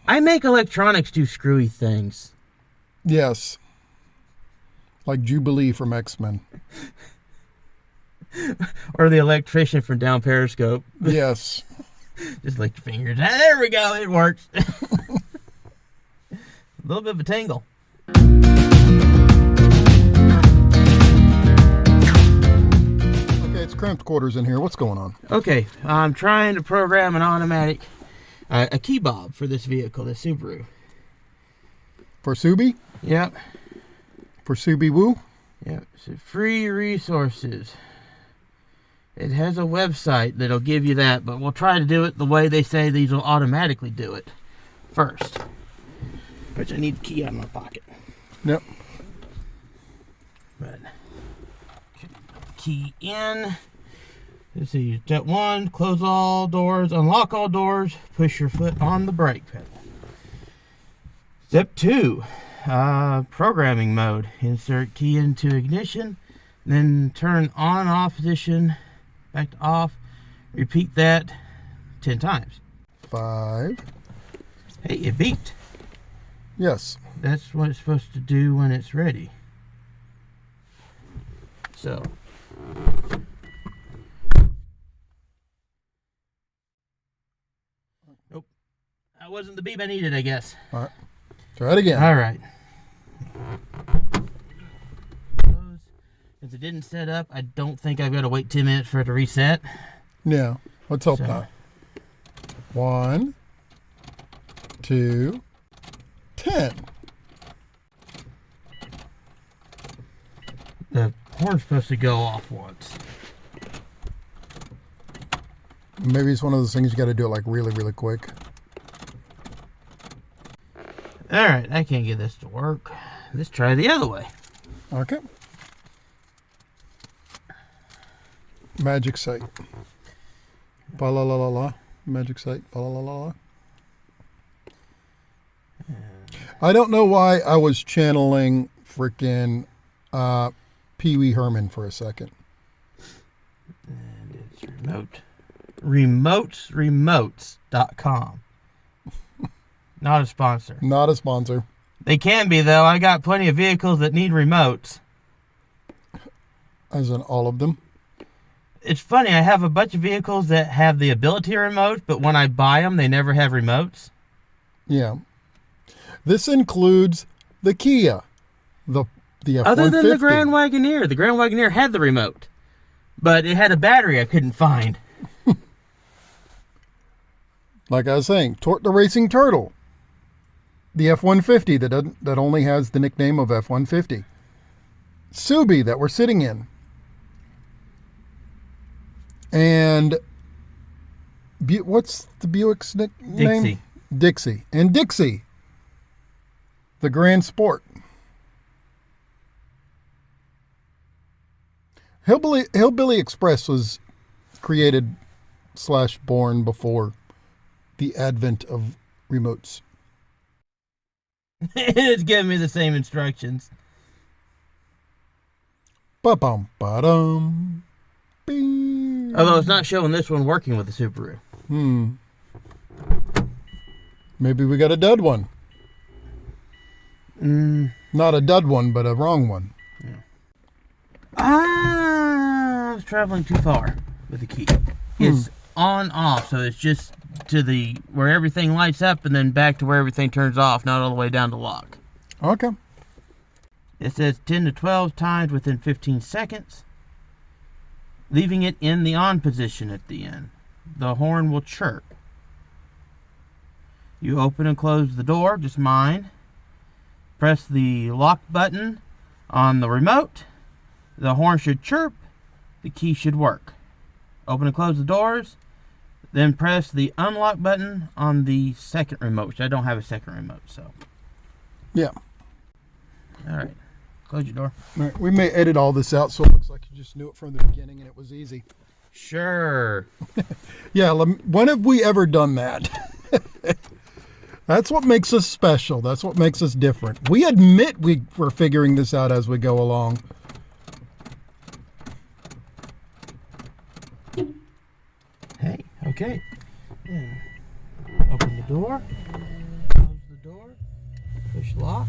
I make electronics do screwy things. Yes. Like Jubilee from X-Men. Or the electrician from down Periscope. Yes. Just lick your fingers. There we go. It works. A little bit of a tingle. Okay, it's cramped quarters in here. What's going on? Okay, I'm trying to program an automatic, a key bob for this vehicle, the Subaru. For Sooby? Yep. For Sooby Woo? Yep. So free resources. It has a website that'll give you that, but we'll try to do it the way they say these will automatically do it first. Which I need the key out of my pocket. Yep. But key in. Let's see. Step 1, close all doors, unlock all doors, push your foot on the brake pedal. Step 2, programming mode. Insert key into ignition, then turn on off position, back to off. Repeat that 10 times. 5. Hey, it beeped. Yes. That's what it's supposed to do when it's ready. So. Nope. That wasn't the beep I needed, I guess. All right. Try it again. All right. Since it didn't set up, I don't think I've got to wait 10 minutes for it to reset. Yeah. Let's hope not. 1, 2, 10. The horn's supposed to go off once. Maybe it's one of those things you got to do it like really, really quick. Alright, I can't get this to work. Let's try the other way. Okay. Magic site. Ba la la la la. Magic site. Ba la la la la. I don't know why I was channeling frickin' Pee Wee Herman for a second. And it's remotes.com. Not a sponsor. Not a sponsor. They can be, though. I got plenty of vehicles that need remotes. As in all of them? It's funny, I have a bunch of vehicles that have the ability remote, but when I buy them, they never have remotes. Yeah. This includes the Kia. The F-150. Other than the Grand Wagoneer. The Grand Wagoneer had the remote, but it had a battery I couldn't find. Like I was saying, Torque the Racing Turtle. The F-150 that only has the nickname of F-150. Sooby that we're sitting in. And what's the Buick's nickname? Dixie. Dixie. And Dixie. The Grand Sport. Hillbilly Express was created / born before the advent of remotes. It's giving me the same instructions. Ba-bum, bing. Although it's not showing this one working with the Subaru. Maybe we got a dud one. Not a dud one, but a wrong one. Yeah. I was traveling too far with the key. It's on off, so it's just to the where everything lights up and then back to where everything turns off, not all the way down to lock. Okay. It says 10 to 12 times within 15 seconds, leaving it in the on position at the end. The horn will chirp. You open and close the door, just mine. Press the lock button on the remote. The horn should chirp. The key should work. Open and close the doors. Then press the unlock button on the second remote, which I don't have a second remote, so. Yeah. All right. Close your door. All right. We may edit all this out so it looks like you just knew it from the beginning and it was easy. Sure. Yeah. When have we ever done that? That's what makes us special. That's what makes us different. We admit we're figuring this out as we go along. Hey, okay. Then open the door. Push lock.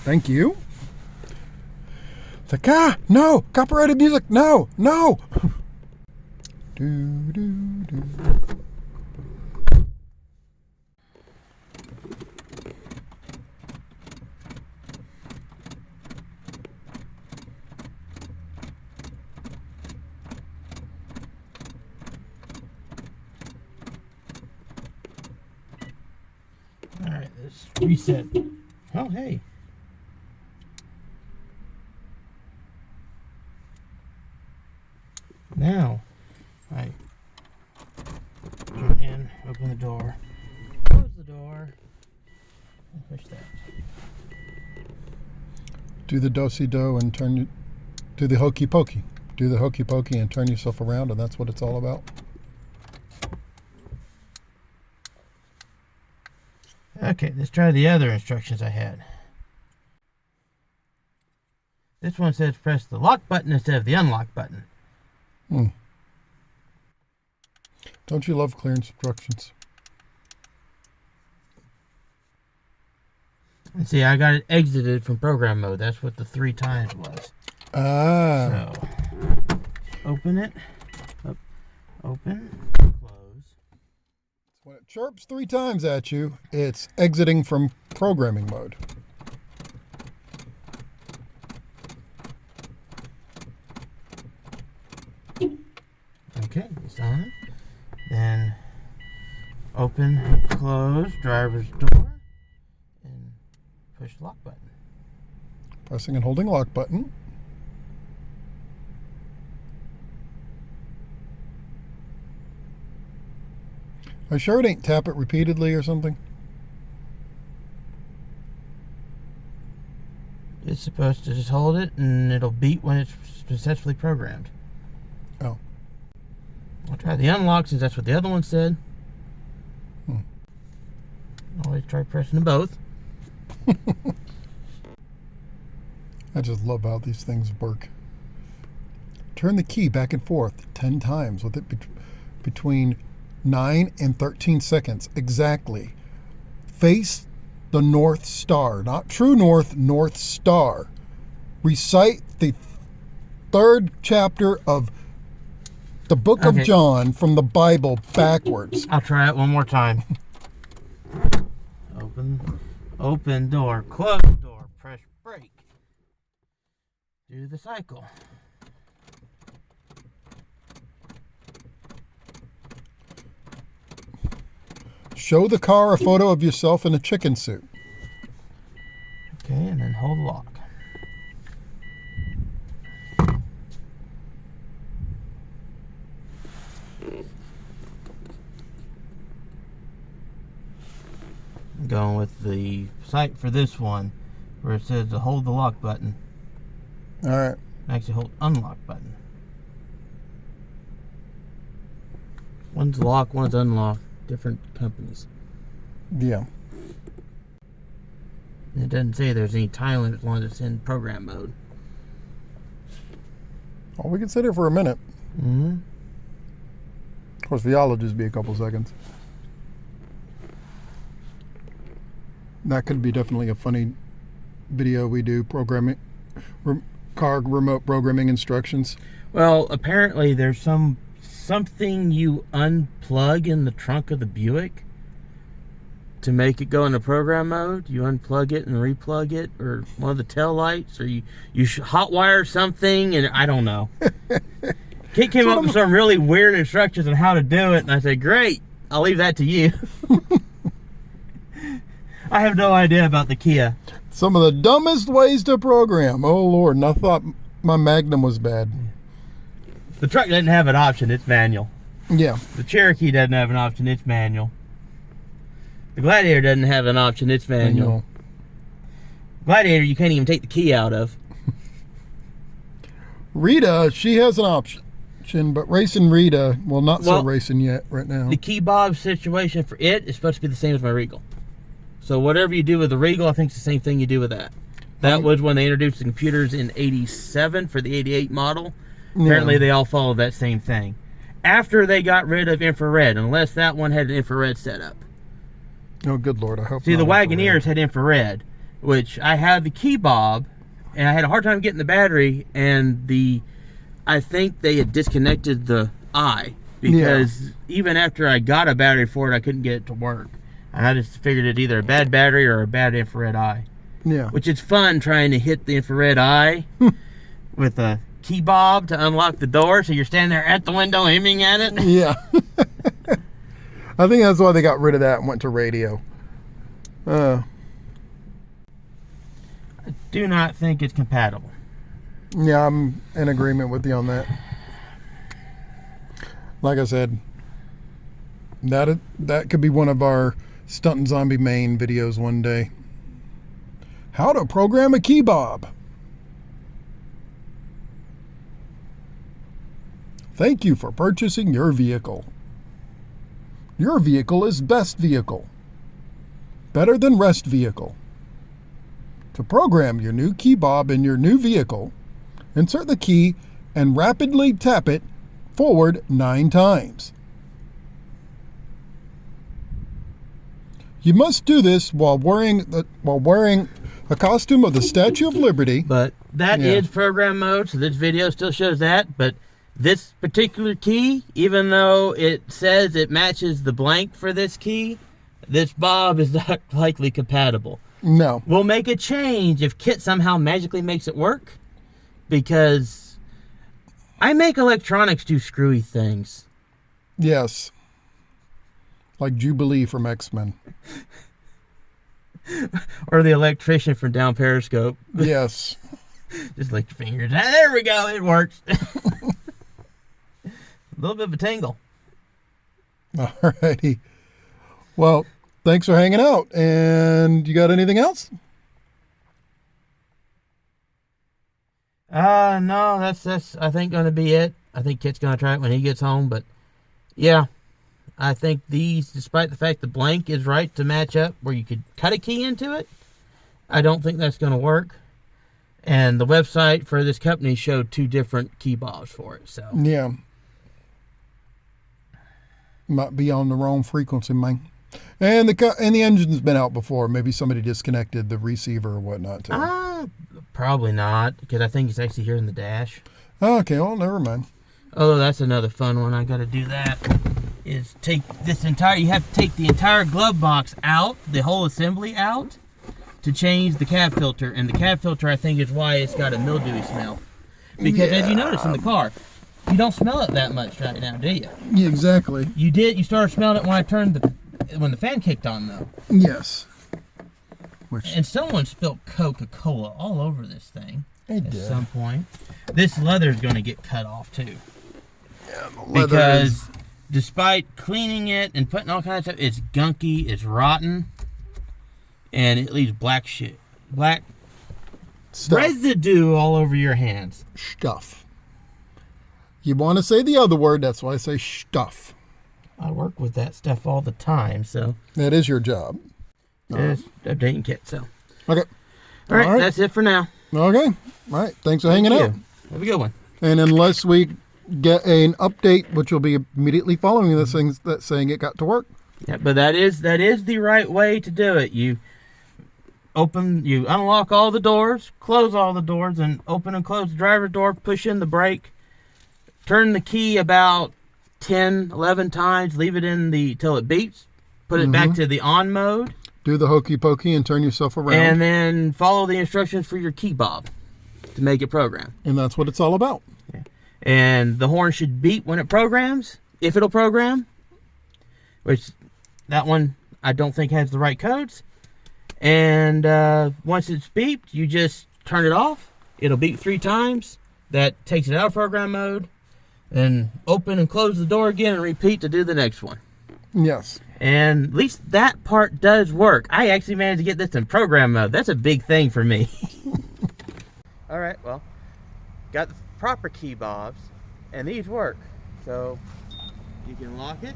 Thank you. It's like, no, copyrighted music, no. Do. All right, let's reset. Oh, hey. Now, I turn in, open the door, close the door, and push that. Do the do-si-do and do the hokey pokey. Do the hokey pokey and turn yourself around, and that's what it's all about. Okay, let's try the other instructions I had. This one says press the lock button instead of the unlock button. Don't you love clear instructions? And see, I got it exited from program mode. That's what the 3 times was. So, open it. Open. Close. when it chirps 3 times at you, it's exiting from programming mode. Okay, it's on. Then open, close driver's door, and push lock button. Pressing and holding lock button. Are you sure it ain't tap it repeatedly or something? It's supposed to just hold it and it'll beep when it's successfully programmed. Oh. I'll try the unlock since that's what the other one said. Always try pressing them both. I just love how these things work. Turn the key back and forth 10 times with it between 9 and 13 seconds exactly. Face the North Star, not true north, North Star. Recite the 3rd chapter of the book of John from the Bible backwards. I'll try it one more time. Open door, close door, press brake. Do the cycle. Show the car a photo of yourself in a chicken suit. Okay, and then hold lock. I'm going with the site for this one where it says to hold the lock button. Alright. Actually hold unlock button. One's lock, one's unlock. Different companies. Yeah. And it doesn't say there's any time limit as long as it's in program mode. Well, we can sit here for a minute. Mm-hmm. Of course, VIA will just be a couple seconds. That could be definitely a funny video we do, programming, car remote programming instructions. Well, apparently there's something you unplug in the trunk of the Buick to make it go into program mode. You unplug it and replug it, or one of the tail lights, or you hotwire something, and I don't know. Kit came up with some really weird instructions on how to do it, and I said, great, I'll leave that to you. I have no idea about the Kia. Some of the dumbest ways to program. Oh, Lord. And I thought my Magnum was bad. The truck doesn't have an option, it's manual. Yeah. The Cherokee doesn't have an option, it's manual. The Gladiator doesn't have an option, it's manual. Gladiator you can't even take the key out of. Rita, she has an option, but racing Rita, well, not so racing yet right now. The key bob situation for it is supposed to be the same as my Regal. So whatever you do with the Regal, I think it's the same thing you do with that. That was when they introduced the computers in '87 for the '88 model. Apparently they all followed that same thing. After they got rid of infrared, unless that one had an infrared setup. Oh, good Lord. I hope See, not the infrared. Wagoneers had infrared, which I had the key bob, and I had a hard time getting the battery, and I think they had disconnected the eye, because even after I got a battery for it, I couldn't get it to work. And I just figured it either a bad battery or a bad infrared eye. Yeah. Which is fun trying to hit the infrared eye with a key bob to unlock the door, so you're standing there at the window aiming at it. Yeah. I think that's why they got rid of that and went to radio. I do not think it's compatible. Yeah, I'm in agreement with you on that. Like I said, that could be one of our Stunt and Zombie main videos one day. How to program a key bob. Thank you for purchasing your vehicle. Your vehicle is best vehicle. Better than rest vehicle. To program your new key bob in your new vehicle, insert the key and rapidly tap it forward 9 times. You must do this while wearing a costume of the Statue of Liberty. But that is program mode, so this video still shows that. But this particular key, even though it says it matches the blank for this key, this bob is not likely compatible. No. We'll make a change if Kit somehow magically makes it work, because I make electronics do screwy things. Yes. Like Jubilee from X-Men. Or the electrician from down Periscope. Yes. Just lick your fingers. There we go. It works. A little bit of a tingle. Alrighty. Well, thanks for hanging out. And you got anything else? No, that's I think going to be it. I think Kit's going to try it when he gets home, but yeah, I think these, despite the fact the blank is right to match up where you could cut a key into it, I don't think that's going to work. And the website for this company showed 2 different key bobs for it, so. Yeah. Might be on the wrong frequency, man. And the engine's been out before. Maybe somebody disconnected the receiver or whatnot too. Probably not, because I think it's actually here in the dash. Okay, well, never mind. Although that's another fun one. I got to do that. Is take this entire. You have to take the entire glove box out, the whole assembly out, to change the cab filter. And the cab filter, I think, is why it's got a mildewy smell. Because as you notice in the car, you don't smell it that much right now, do you? Yeah, exactly. You did. You started smelling it when the fan kicked on, though. Yes. And someone spilled Coca-Cola all over this thing at did. some point. This leather is going to get cut off too. Yeah, the leather because despite cleaning it and putting all kinds of stuff, it's gunky, it's rotten, and it leaves black stuff. residue all over your hands. Stuff. You want to say the other word, that's why I say stuff. I work with that stuff all the time, so. That is your job. It's updating Kit, so. Okay. All right, that's it for now. Okay. All right. Thanks for hanging out. Have a good one. And unless we get an update, which will be immediately following this thing that's saying it got to work. Yeah, but that is the right way to do it. You unlock all the doors, close all the doors, and open and close the driver's door, push in the brake, turn the key about 10, 11 times, leave it in till it beeps, put it back to the on mode. Do the hokey pokey and turn yourself around. And then follow the instructions for your key bob to make it program. And that's what it's all about. Yeah. And the horn should beep when it programs, if it'll program, which that one I don't think has the right codes. And once it's beeped, you just turn it off. It'll beep 3 times. That takes it out of program mode. Then open and close the door again and repeat to do the next one. Yes. And at least that part does work. I actually managed to get this in program mode. That's a big thing for me. All right, well, got the proper key bobs, and these work. So you can lock it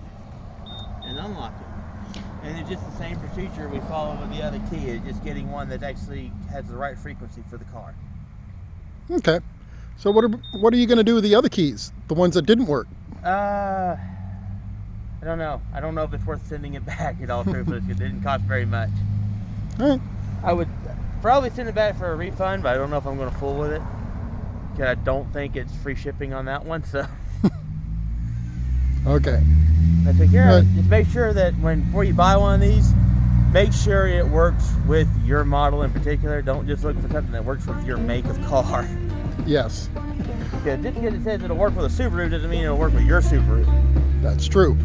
and unlock it. And it's just the same procedure we follow with the other key. It's just getting one that actually has the right frequency for the car. Okay. So what are you going to do with the other keys? The ones that didn't work? I don't know. I don't know if it's worth sending it back at all, truthfully. It didn't cost very much. All right. I would probably send it back for a refund, but I don't know if I'm going to fool with it. Because I don't think it's free shipping on that one, so. Okay. But take care of Right. it. Just make sure that before you buy one of these, make sure it works with your model in particular. Don't just look for something that works with your make of car. Yes, Because just because it says it'll work with a Subaru doesn't mean it'll work with your Subaru. that's true.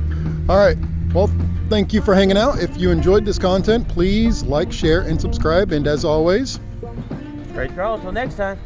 All right. Well, thank you for hanging out. If you enjoyed this content, please like, share, and subscribe. And as always, Krazy Karl, until next time.